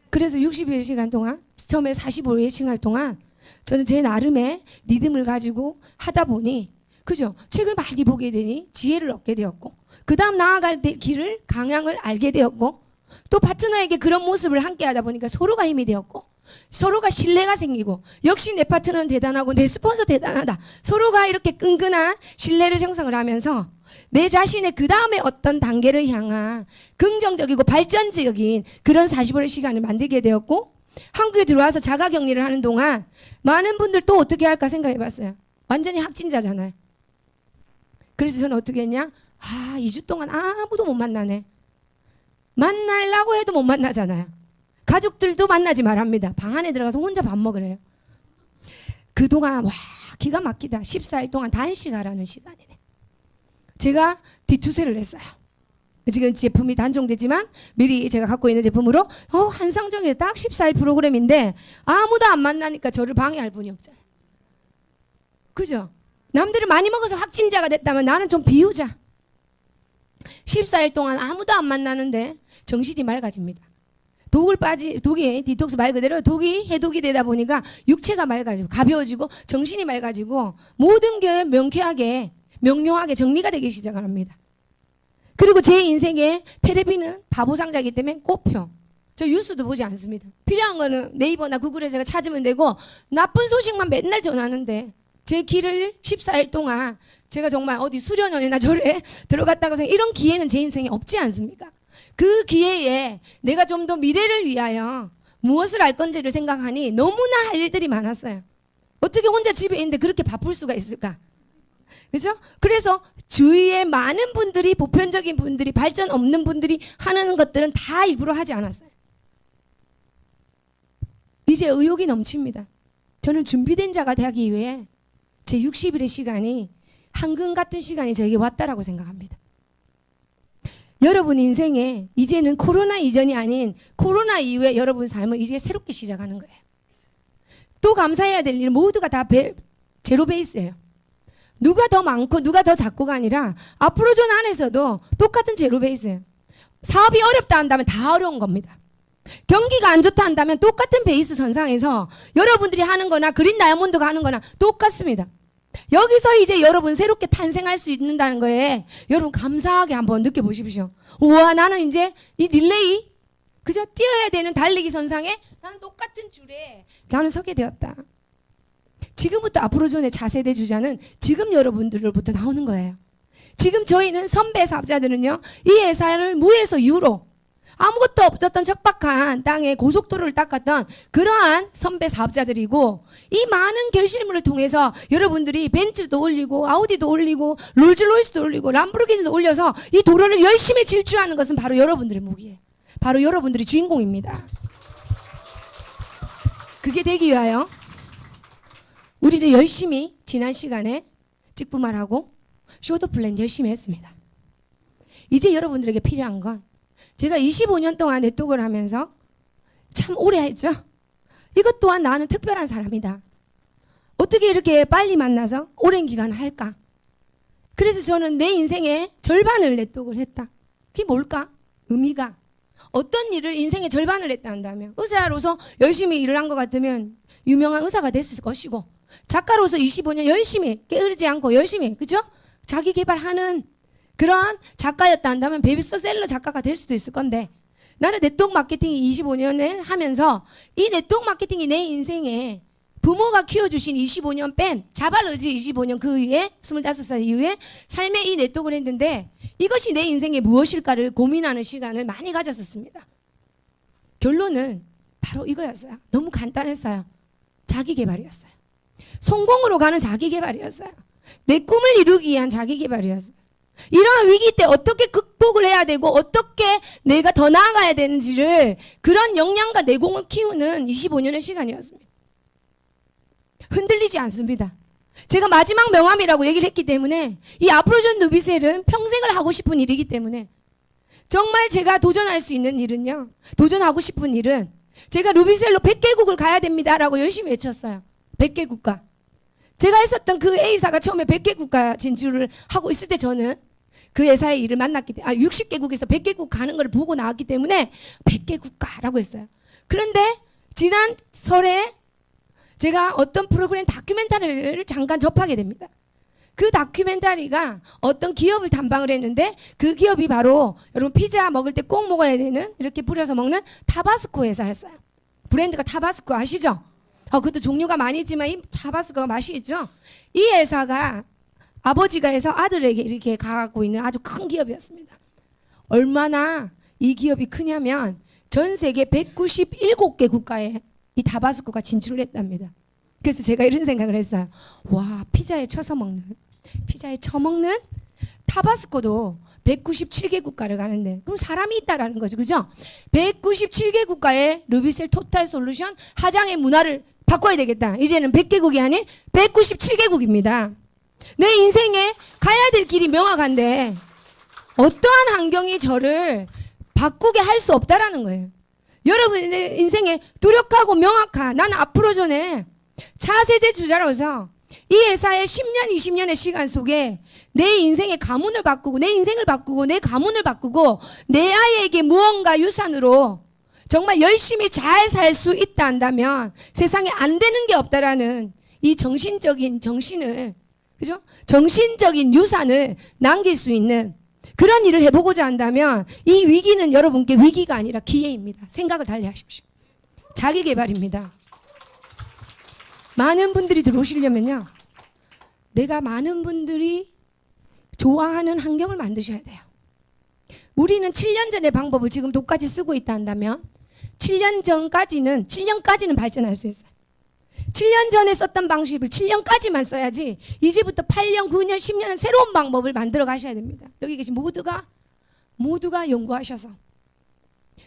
그래서 60일 시간 동안, 처음에 45일 시간 동안 저는 제 나름의 리듬을 가지고 하다 보니, 그죠? 책을 많이 보게 되니 지혜를 얻게 되었고, 그 다음 나아갈 길을, 방향을 알게 되었고, 또 파트너에게 그런 모습을 함께 하다 보니까 서로가 힘이 되었고, 서로가 신뢰가 생기고, 역시 내 파트너는 대단하고 내 스폰서 대단하다, 서로가 이렇게 끈끈한 신뢰를 형성을 하면서 내 자신의 그 다음에 어떤 단계를 향한 긍정적이고 발전적인 그런 45일 시간을 만들게 되었고, 한국에 들어와서 자가격리를 하는 동안 많은 분들 또 어떻게 할까 생각해 봤어요. 완전히 확진자잖아요. 그래서 저는 어떻게 했냐, 2주 동안 아무도 못 만나네. 만나려고 해도 못 만나잖아요. 가족들도 만나지 말합니다. 방 안에 들어가서 혼자 밥 먹으래요. 그동안 기가 막히다. 14일 동안 단식하라는 시간이네. 제가 뒤투세를 했어요. 지금 제품이 단종되지만 미리 제가 갖고 있는 제품으로 한상정에 딱 14일 프로그램인데 아무도 안 만나니까 저를 방해할 분이 없잖아요. 그죠? 남들은 많이 먹어서 확진자가 됐다면 나는 좀 비우자. 14일 동안 아무도 안 만나는데 정신이 맑아집니다. 독이 디톡스 말 그대로 독이 해독이 되다 보니까 육체가 맑아지고 가벼워지고 정신이 맑아지고 모든 게 명쾌하게 명료하게 정리가 되기 시작합니다. 그리고 제 인생의 테레비는 바보상자이기 때문에 꼽혀. 저 뉴스도 보지 않습니다. 필요한 거는 네이버나 구글에 제가 찾으면 되고, 나쁜 소식만 맨날 전하는데 제 길을 14일 동안 제가 정말 어디 수련원이나 절에 들어갔다고 생각, 이런 기회는 제 인생에 없지 않습니까? 그 기회에 내가 좀 더 미래를 위하여 무엇을 할 건지를 생각하니 너무나 할 일들이 많았어요. 어떻게 혼자 집에 있는데 그렇게 바쁠 수가 있을까? 그죠? 그래서 주위에 많은 분들이, 보편적인 분들이, 발전 없는 분들이 하는 것들은 다 일부러 하지 않았어요. 이제 의욕이 넘칩니다. 저는 준비된 자가 되기 위해 제 60일의 시간이 황금 같은 시간이 저에게 왔다라고 생각합니다. 여러분 인생에 이제는 코로나 이전이 아닌 코로나 이후에 여러분 삶을 이제 새롭게 시작하는 거예요. 또 감사해야 될 일 모두가 다 제로 베이스예요. 누가 더 많고 누가 더 작고가 아니라 앞으로존 안에서도 똑같은 제로 베이스예요. 사업이 어렵다 한다면 다 어려운 겁니다. 경기가 안 좋다 한다면 똑같은 베이스 선상에서 여러분들이 하는 거나 그린 다이아몬드가 하는 거나 똑같습니다. 여기서 이제 여러분 새롭게 탄생할 수 있는다는 거에 여러분 감사하게 한번 느껴보십시오. 우와, 나는 이제 이 릴레이 그저 뛰어야 되는 달리기 선상에 나는 똑같은 줄에 나는 서게 되었다. 지금부터 앞으로 존의 차세대 주자는 지금 여러분들로부터 나오는 거예요. 지금 저희는 선배 사업자들은요, 이 회사를 무에서 유로 아무것도 없었던 척박한 땅에 고속도로를 닦았던 그러한 선배 사업자들이고, 이 많은 결실물을 통해서 여러분들이 벤츠도 올리고 아우디도 올리고 롤즈로이스도 올리고 람보르기니도 올려서 이 도로를 열심히 질주하는 것은 바로 여러분들의 목이에요. 바로 여러분들이 주인공입니다. 그게 되기 위하여 우리는 열심히 지난 시간에 직분말하고 쇼더 플랜 열심히 했습니다. 이제 여러분들에게 필요한 건, 제가 25년 동안 네트워크를 하면서 참 오래 했죠. 이것 또한 나는 특별한 사람이다. 어떻게 이렇게 빨리 만나서 오랜 기간 할까? 그래서 저는 내 인생의 절반을 네트워크를 했다. 그게 뭘까? 의미가. 어떤 일을 인생의 절반을 했다 한다면, 의사로서 열심히 일을 한 것 같으면 유명한 의사가 됐을 것이고, 작가로서 25년 열심히 게으르지 않고 열심히, 그죠? 자기 개발하는 그런 작가였다 한다면 베스트셀러 작가가 될 수도 있을 건데, 나는 네트워크 마케팅이 25년을 하면서 이 네트워크 마케팅이 내 인생에 부모가 키워주신 25년 뺀 자발의지 25년 그 이후에 25살 이후에 삶의 이 네트워크를 했는데, 이것이 내 인생에 무엇일까를 고민하는 시간을 많이 가졌었습니다. 결론은 바로 이거였어요. 너무 간단했어요. 자기개발이었어요. 성공으로 가는 자기개발이었어요. 내 꿈을 이루기 위한 자기개발이었어요. 이러한 위기 때 어떻게 극복을 해야 되고 어떻게 내가 더 나아가야 되는지를, 그런 역량과 내공을 키우는 25년의 시간이었습니다. 흔들리지 않습니다. 제가 마지막 명함이라고 얘기를 했기 때문에 이 아프로존 누비셀은 평생을 하고 싶은 일이기 때문에, 정말 제가 도전할 수 있는 일은요, 도전하고 싶은 일은 제가 루비셀로 100개국을 가야 됩니다 라고 열심히 외쳤어요. 100개 국가. 제가 했었던 그 A사가 처음에 100개 국가 진출을 하고 있을 때 저는 그 회사의 일을 만났기 때문에 60개국에서 100개국 가는 걸 보고 나왔기 때문에 100개 국가라고 했어요. 그런데 지난 설에 제가 어떤 프로그램 다큐멘터리를 잠깐 접하게 됩니다. 그 다큐멘터리가 어떤 기업을 탐방을 했는데, 그 기업이 바로 여러분 피자 먹을 때 꼭 먹어야 되는, 이렇게 뿌려서 먹는 타바스코 회사였어요. 브랜드가 타바스코 아시죠? 그것도 종류가 많이 있지만 이 타바스코가 맛이 있죠. 이 회사가 아버지가 해서 아들에게 이렇게 가고 있는 아주 큰 기업이었습니다. 얼마나 이 기업이 크냐면 전 세계 197개 국가에 이 타바스코가 진출을 했답니다. 그래서 제가 이런 생각을 했어요. 와, 피자에 쳐먹는 타바스코도 197개 국가를 가는데, 그럼 사람이 있다라는 거죠. 그죠? 197개 국가의 루비셀 토탈 솔루션 화장의 문화를 바꿔야 되겠다. 이제는 100개국이 아닌 197개국입니다. 내 인생에 가야 될 길이 명확한데 어떠한 환경이 저를 바꾸게 할 수 없다라는 거예요. 여러분의 인생에 뚜렷하고 명확한, 나는 앞으로 전에 차세대 주자로서 이 회사의 10년, 20년의 시간 속에 내 인생의 가문을 바꾸고, 내 인생을 바꾸고, 내 가문을 바꾸고, 내 아이에게 무언가 유산으로 정말 열심히 잘 살 수 있다 한다면 세상에 안 되는 게 없다라는 이 정신적인 정신을, 그죠? 정신적인 유산을 남길 수 있는 그런 일을 해보고자 한다면 이 위기는 여러분께 위기가 아니라 기회입니다. 생각을 달리 하십시오. 자기 개발입니다. 많은 분들이 들어오시려면요, 내가 많은 분들이 좋아하는 환경을 만드셔야 돼요. 우리는 7년 전의 방법을 지금 똑같이 쓰고 있다 한다면 7년까지는 발전할 수 있어요. 7년 전에 썼던 방식을 7년까지만 써야지 이제부터 8년, 9년, 10년은 새로운 방법을 만들어 가셔야 됩니다. 여기 계신 모두가 연구하셔서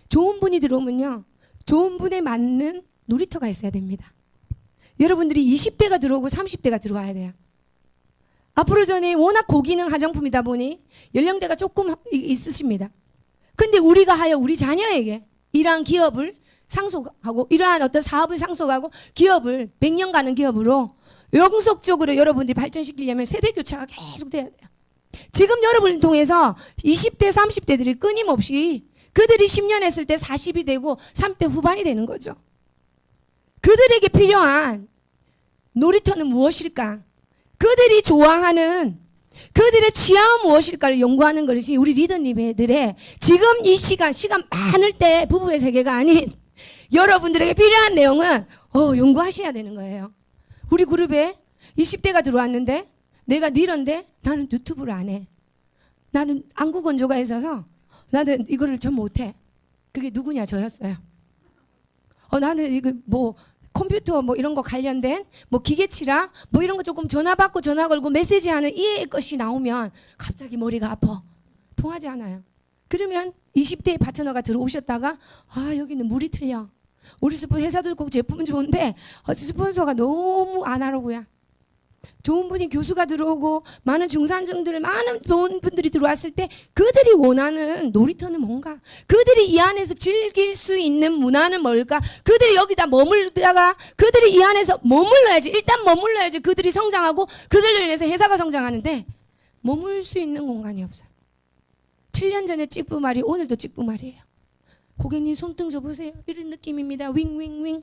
좋은 분이 들어오면요. 좋은 분에 맞는 놀이터가 있어야 됩니다. 여러분들이 20대가 들어오고 30대가 들어와야 돼요. 앞으로 전에 워낙 고기능 화장품이다 보니 연령대가 조금 있으십니다. 근데 우리가 하여 우리 자녀에게 이러한 기업을 상속하고 이러한 어떤 사업을 상속하고 기업을 100년 가는 기업으로 영속적으로 여러분들이 발전시키려면 세대 교체가 계속 돼야 돼요. 지금 여러분을 통해서 20대 30대들이 끊임없이 그들이 10년 했을 때 40이 되고 30대 후반이 되는 거죠. 그들에게 필요한 놀이터는 무엇일까? 그들이 좋아하는 그들의 취향은 무엇일까를 연구하는 것이 우리 리더님들의 지금 이 시간 많을 때 부부의 세계가 아닌 여러분들에게 필요한 내용은 연구하셔야 되는 거예요. 우리 그룹에 20대가 들어왔는데 내가 리더인데 나는 유튜브를 안 해. 나는 안구 건조가 있어서 나는 이거를 전 못해. 그게 누구냐? 저였어요. 나는 이거 뭐 컴퓨터 뭐 이런 거 관련된 뭐 기계치라 뭐 이런 거 조금 전화 받고 전화 걸고 메시지하는 이 것이 나오면 갑자기 머리가 아파. 통하지 않아요. 그러면 20대의 파트너가 들어오셨다가 여기는 물이 틀려. 우리 회사도 꼭 제품은 좋은데 스폰서가 너무 아날로그야. 좋은 분이 교수가 들어오고 많은 중산층들 많은 좋은 분들이 들어왔을 때 그들이 원하는 놀이터는 뭔가, 그들이 이 안에서 즐길 수 있는 문화는 뭘까, 그들이 여기다 머물다가 그들이 이 안에서 머물러야지, 일단 머물러야지 그들이 성장하고 그들로 인해서 회사가 성장하는데 머물 수 있는 공간이 없어요. 7년 전에 찍부 말이 오늘도 찍부 말이에요. 고객님 손등 줘보세요. 이런 느낌입니다. 윙윙윙.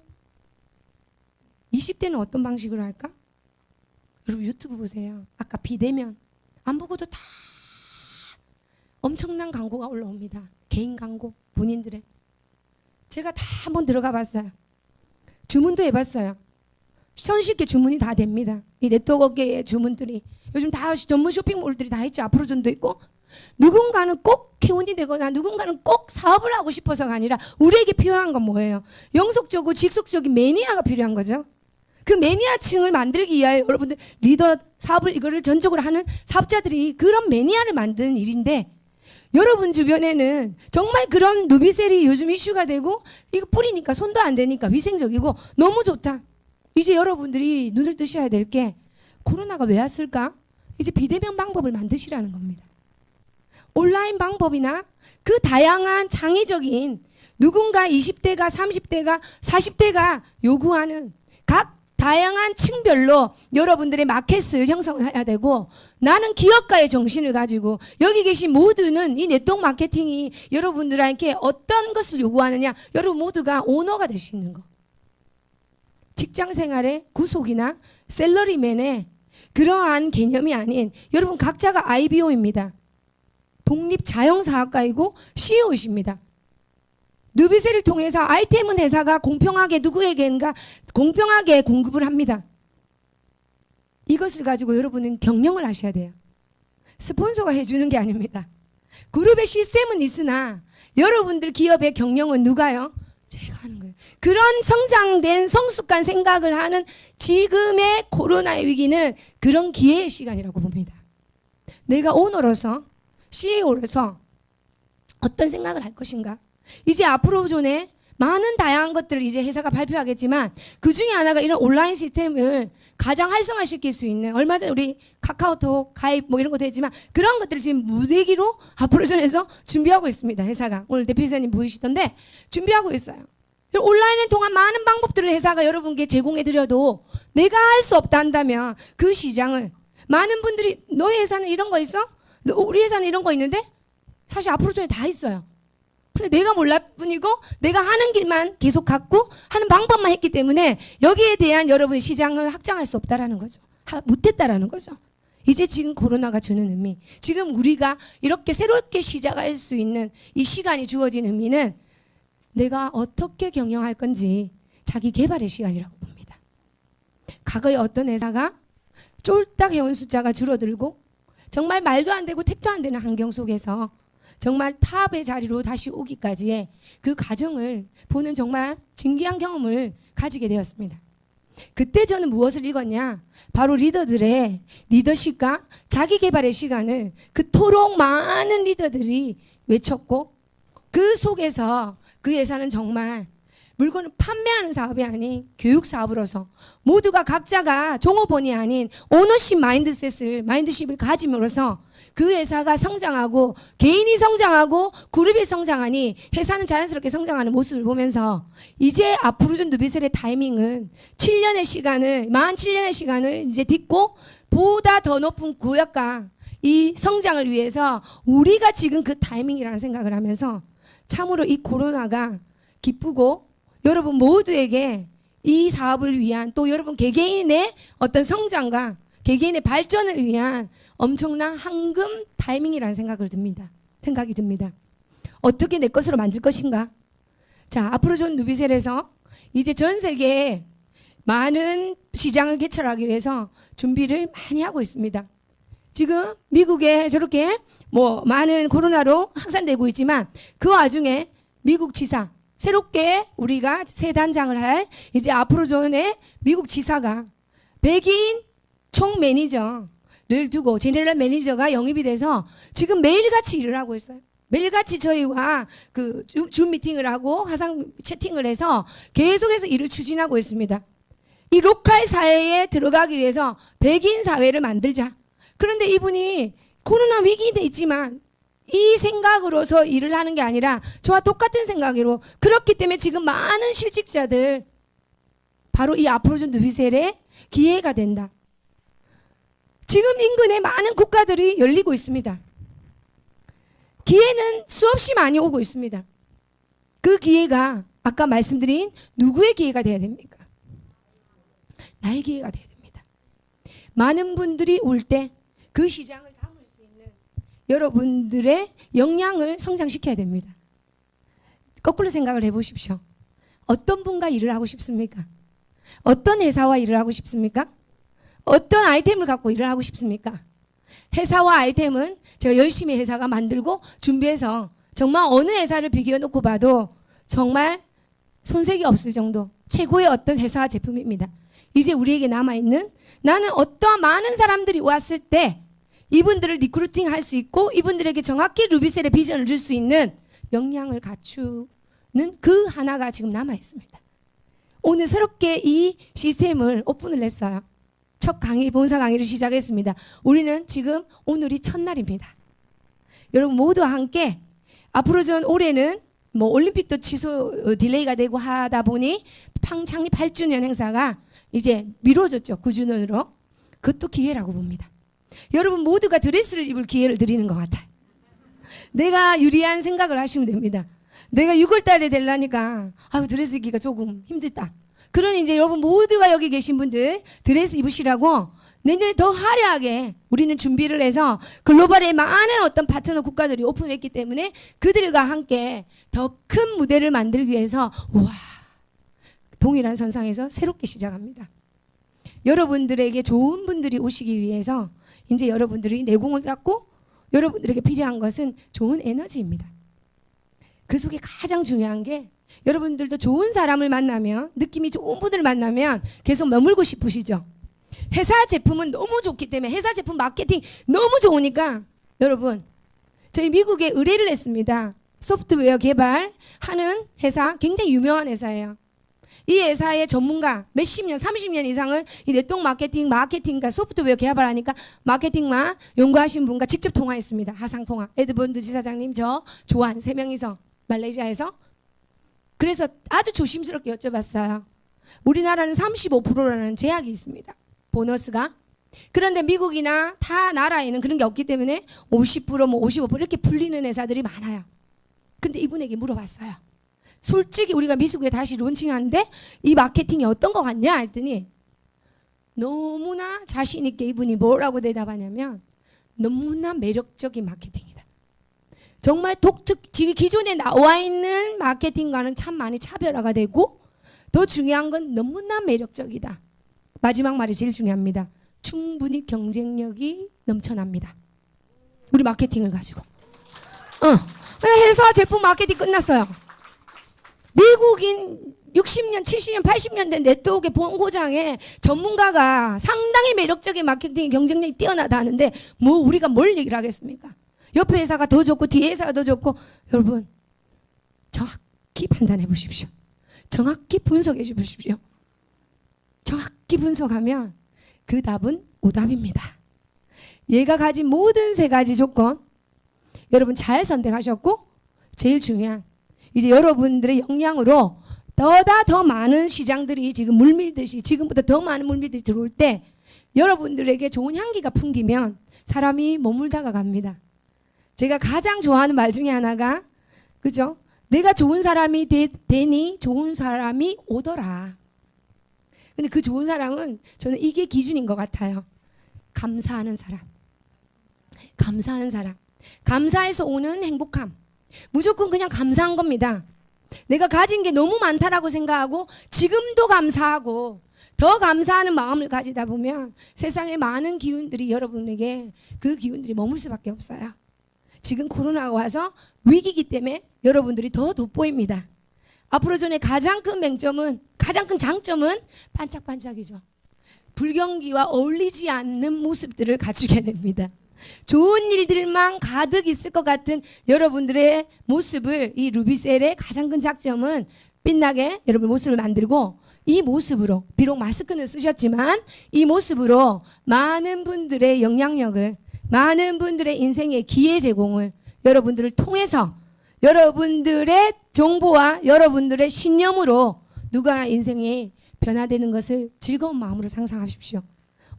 20대는 어떤 방식으로 할까? 여러분 유튜브 보세요. 아까 비대면 안 보고도 다 엄청난 광고가 올라옵니다. 개인 광고 본인들의. 제가 다 한번 들어가 봤어요. 주문도 해봤어요. 손쉽게 주문이 다 됩니다. 이 네트워크계의 주문들이 요즘 다 전문 쇼핑몰들이 다 있죠. 앞으로전도 있고. 누군가는 꼭 회원이 되거나 누군가는 꼭 사업을 하고 싶어서가 아니라 우리에게 필요한 건 뭐예요? 영속적이고 직속적인 매니아가 필요한 거죠. 그 매니아층을 만들기 위하여 여러분들 리더 사업을 이거를 전적으로 하는 사업자들이 그런 매니아를 만드는 일인데, 여러분 주변에는 정말 그런 누비셀이 요즘 이슈가 되고 이거 뿌리니까 손도 안 대니까 위생적이고 너무 좋다. 이제 여러분들이 눈을 뜨셔야 될 게 코로나가 왜 왔을까? 이제 비대면 방법을 만드시라는 겁니다. 온라인 방법이나 그 다양한 창의적인 누군가 20대가 30대가 40대가 요구하는 각 다양한 층별로 여러분들의 마켓을 형성해야 되고, 나는 기업가의 정신을 가지고 여기 계신 모두는 이 네트워크 마케팅이 여러분들에게 어떤 것을 요구하느냐, 여러분 모두가 오너가 될 수 있는 거. 직장생활의 구속이나 셀러리맨의 그러한 개념이 아닌 여러분 각자가 IBO입니다. 독립자영사업가이고 CEO이십니다. 누비셀을 통해서 아이템은 회사가 공평하게 누구에게인가 공평하게 공급을 합니다. 이것을 가지고 여러분은 경영을 하셔야 돼요. 스폰서가 해주는 게 아닙니다. 그룹의 시스템은 있으나 여러분들 기업의 경영은 누가요? 제가 하는 거예요. 그런 성장된 성숙한 생각을 하는 지금의 코로나의 위기는 그런 기회의 시간이라고 봅니다. 내가 오너로서 CEO로서 어떤 생각을 할 것인가? 이제 앞으로 전에 많은 다양한 것들을 이제 회사가 발표하겠지만 그 중에 하나가 이런 온라인 시스템을 가장 활성화시킬 수 있는, 얼마 전에 우리 카카오톡 가입 뭐 이런 것도 했지만 그런 것들을 지금 무대기로 앞으로 전에서 준비하고 있습니다. 회사가 오늘 대표이사님 보이시던데 준비하고 있어요. 온라인을 통한 많은 방법들을 회사가 여러분께 제공해 드려도 내가 할 수 없다 한다면 그 시장을 많은 분들이 너희 회사는 이런 거 있어? 우리 회사는 이런 거 있는데 사실 앞으로 전에 다 있어요. 근데 내가 몰랐 뿐이고 내가 하는 길만 계속 갖고 하는 방법만 했기 때문에 여기에 대한 여러분의 시장을 확장할 수 없다라는 거죠. 못했다라는 거죠. 이제 지금 코로나가 주는 의미, 지금 우리가 이렇게 새롭게 시작할 수 있는 이 시간이 주어진 의미는 내가 어떻게 경영할 건지 자기 개발의 시간이라고 봅니다. 과거에 어떤 회사가 쫄딱 회원 숫자가 줄어들고 정말 말도 안 되고 택도 안 되는 환경 속에서 정말 탑의 자리로 다시 오기까지의 그 과정을 보는 정말 진귀한 경험을 가지게 되었습니다. 그때 저는 무엇을 읽었냐? 바로 리더들의 리더십과 자기 개발의 시간을 그토록 많은 리더들이 외쳤고, 그 속에서 그 예산은 정말 물건을 판매하는 사업이 아닌 교육 사업으로서 모두가 각자가 종업원이 아닌 오너십 마인드십을 가짐으로써 그 회사가 성장하고 개인이 성장하고 그룹이 성장하니 회사는 자연스럽게 성장하는 모습을 보면서 이제 앞으로 좀 누비셀의 타이밍은 7년의 시간을 만 7년의 시간을 이제 딛고 보다 더 높은 구역과 이 성장을 위해서 우리가 지금 그 타이밍이라는 생각을 하면서 참으로 이 코로나가 기쁘고 여러분 모두에게 이 사업을 위한 또 여러분 개개인의 어떤 성장과 개개인의 발전을 위한 엄청난 황금 타이밍이라는 생각이 듭니다. 어떻게 내 것으로 만들 것인가? 자, 앞으로 존 누비셀에서 이제 전 세계에 많은 시장을 개척하기 위해서 준비를 많이 하고 있습니다. 지금 미국에 저렇게 많은 코로나로 확산되고 있지만 그 와중에 미국 지사 새롭게 우리가 새 단장을 할 이제 앞으로 존의 미국 지사가 백인 총 매니저를 두고 제너럴 매니저가 영입이 돼서 지금 매일같이 일을 하고 있어요. 매일같이 저희와 그 줌 미팅을 하고 화상 채팅을 해서 계속해서 일을 추진하고 있습니다. 이 로컬 사회에 들어가기 위해서 백인 사회를 만들자. 그런데 이분이 코로나 위기도 있지만 이 생각으로서 일을 하는 게 아니라 저와 똑같은 생각으로, 그렇기 때문에 지금 많은 실직자들 바로 이 아프로존 누비셀의 기회가 된다. 지금 인근에 많은 국가들이 열리고 있습니다. 기회는 수없이 많이 오고 있습니다. 그 기회가 아까 말씀드린 누구의 기회가 돼야 됩니까? 나의 기회가 돼야 됩니다. 많은 분들이 올 때 그 시장을 담을 수 있는 여러분들의 역량을 성장시켜야 됩니다. 거꾸로 생각을 해보십시오. 어떤 분과 일을 하고 싶습니까? 어떤 회사와 일을 하고 싶습니까? 어떤 아이템을 갖고 일을 하고 싶습니까? 회사와 아이템은 제가 열심히 회사가 만들고 준비해서 정말 어느 회사를 비교해 놓고 봐도 정말 손색이 없을 정도 최고의 어떤 회사와 제품입니다. 이제 우리에게 남아있는, 나는 어떠한 많은 사람들이 왔을 때 이분들을 리크루팅 할 수 있고 이분들에게 정확히 루비셀의 비전을 줄 수 있는 역량을 갖추는 그 하나가 지금 남아있습니다. 오늘 새롭게 이 시스템을 오픈을 했어요. 첫 강의, 본사 강의를 시작했습니다. 우리는 지금 오늘이 첫날입니다. 여러분 모두와 함께 앞으로 전 올해는 올림픽도 취소 딜레이가 되고 하다 보니 창립 8주년 행사가 이제 미뤄졌죠. 9주년으로. 그것도 기회라고 봅니다. 여러분 모두가 드레스를 입을 기회를 드리는 것 같아요. 내가 유리한 생각을 하시면 됩니다. 내가 6월 달에 되려니까 드레스 입기가 조금 힘들다. 그러니 이제 여러분 모두가 여기 계신 분들 드레스 입으시라고 내년에 더 화려하게 우리는 준비를 해서 글로벌에 많은 어떤 파트너 국가들이 오픈했기 때문에 그들과 함께 더 큰 무대를 만들기 위해서 동일한 선상에서 새롭게 시작합니다. 여러분들에게 좋은 분들이 오시기 위해서 이제 여러분들이 내공을 갖고 여러분들에게 필요한 것은 좋은 에너지입니다. 그 속에 가장 중요한 게 여러분들도 좋은 사람을 만나면, 느낌이 좋은 분을 만나면 계속 머물고 싶으시죠? 회사 제품은 너무 좋기 때문에, 회사 제품 마케팅 너무 좋으니까 여러분 저희 미국에 의뢰를 했습니다. 소프트웨어 개발하는 회사, 굉장히 유명한 회사예요. 이 회사의 전문가 몇십 년, 30년 이상을 이 네트워크 마케팅과 소프트웨어 개발하니까 마케팅만 연구하신 분과 직접 통화했습니다. 하상통화. 에드먼드 지사장님, 저 조한 3명이서 말레이시아에서. 그래서 아주 조심스럽게 여쭤봤어요. 우리나라는 35%라는 제약이 있습니다. 보너스가. 그런데 미국이나 타 나라에는 그런 게 없기 때문에 50%, 55% 이렇게 풀리는 회사들이 많아요. 근데 이분에게 물어봤어요. 솔직히 우리가 미국에 다시 론칭하는데 이 마케팅이 어떤 거 같냐 했더니 너무나 자신 있게 이분이 뭐라고 대답하냐면 너무나 매력적인 마케팅이다. 정말 지금 기존에 나와 있는 마케팅과는 참 많이 차별화가 되고 더 중요한 건 너무나 매력적이다. 마지막 말이 제일 중요합니다. 충분히 경쟁력이 넘쳐납니다. 우리 마케팅을 가지고. 회사 제품 마케팅 끝났어요. 미국인 60년, 70년, 80년 된 네트워크의 본고장에 전문가가 상당히 매력적인 마케팅 경쟁력이 뛰어나다 하는데 뭐 우리가 뭘 얘기를 하겠습니까? 옆에 회사가 더 좋고 뒤에 회사가 더 좋고. 여러분 정확히 판단해 보십시오. 정확히 분석해 보십시오. 정확히 분석하면 그 답은 오답입니다. 얘가 가진 모든 세 가지 조건 여러분 잘 선택하셨고, 제일 중요한 이제 여러분들의 역량으로 더 많은 시장들이 지금 물밀듯이, 지금보다 더 많은 물밀들이 들어올 때 여러분들에게 좋은 향기가 풍기면 사람이 머물다가 갑니다. 제가 가장 좋아하는 말 중에 하나가, 그죠? 내가 좋은 사람이 되니 좋은 사람이 오더라. 근데 그 좋은 사람은 저는 이게 기준인 것 같아요. 감사하는 사람. 감사하는 사람. 감사해서 오는 행복함. 무조건 그냥 감사한 겁니다. 내가 가진 게 너무 많다라고 생각하고 지금도 감사하고 더 감사하는 마음을 가지다 보면 세상의 많은 기운들이 여러분에게 그 기운들이 머물 수밖에 없어요. 지금 코로나가 와서 위기이기 때문에 여러분들이 더 돋보입니다. 앞으로 전에 가장 큰 맹점은, 가장 큰 장점은 반짝반짝이죠. 불경기와 어울리지 않는 모습들을 갖추게 됩니다. 좋은 일들만 가득 있을 것 같은 여러분들의 모습을, 이 루비셀의 가장 큰 장점은 빛나게 여러분 모습을 만들고, 이 모습으로 비록 마스크는 쓰셨지만 이 모습으로 많은 분들의 영향력을, 많은 분들의 인생의 기회 제공을 여러분들을 통해서 여러분들의 정보와 여러분들의 신념으로 누가 인생이 변화되는 것을 즐거운 마음으로 상상하십시오.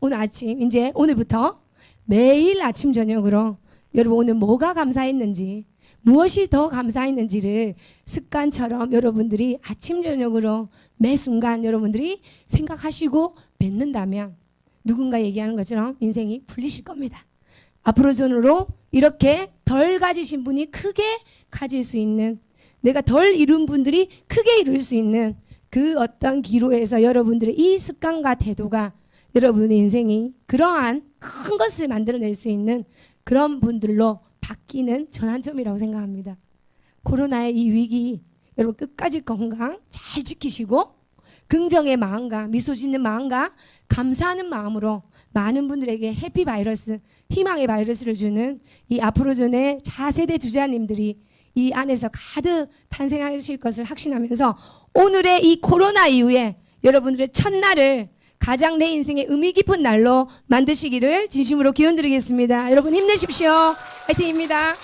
오늘 아침, 이제 오늘부터 매일 아침 저녁으로 여러분 오늘 뭐가 감사했는지, 무엇이 더 감사했는지를 습관처럼 여러분들이 아침 저녁으로 매 순간 여러분들이 생각하시고 뱉는다면 누군가 얘기하는 것처럼 인생이 풀리실 겁니다. 앞으로 전으로 이렇게 덜 가지신 분이 크게 가질 수 있는, 내가 덜 이룬 분들이 크게 이룰 수 있는 그 어떤 기로에서 여러분들의 이 습관과 태도가 여러분의 인생이 그러한 큰 것을 만들어낼 수 있는 그런 분들로 바뀌는 전환점이라고 생각합니다. 코로나의 이 위기, 여러분 끝까지 건강 잘 지키시고 긍정의 마음과 미소 짓는 마음과 감사하는 마음으로 많은 분들에게 해피 바이러스, 희망의 바이러스를 주는 이 아프로존의 차세대 주자님들이 이 안에서 가득 탄생하실 것을 확신하면서 오늘의 이 코로나 이후에 여러분들의 첫날을 가장 내 인생의 의미 깊은 날로 만드시기를 진심으로 기원드리겠습니다. 여러분 힘내십시오. 화이팅입니다.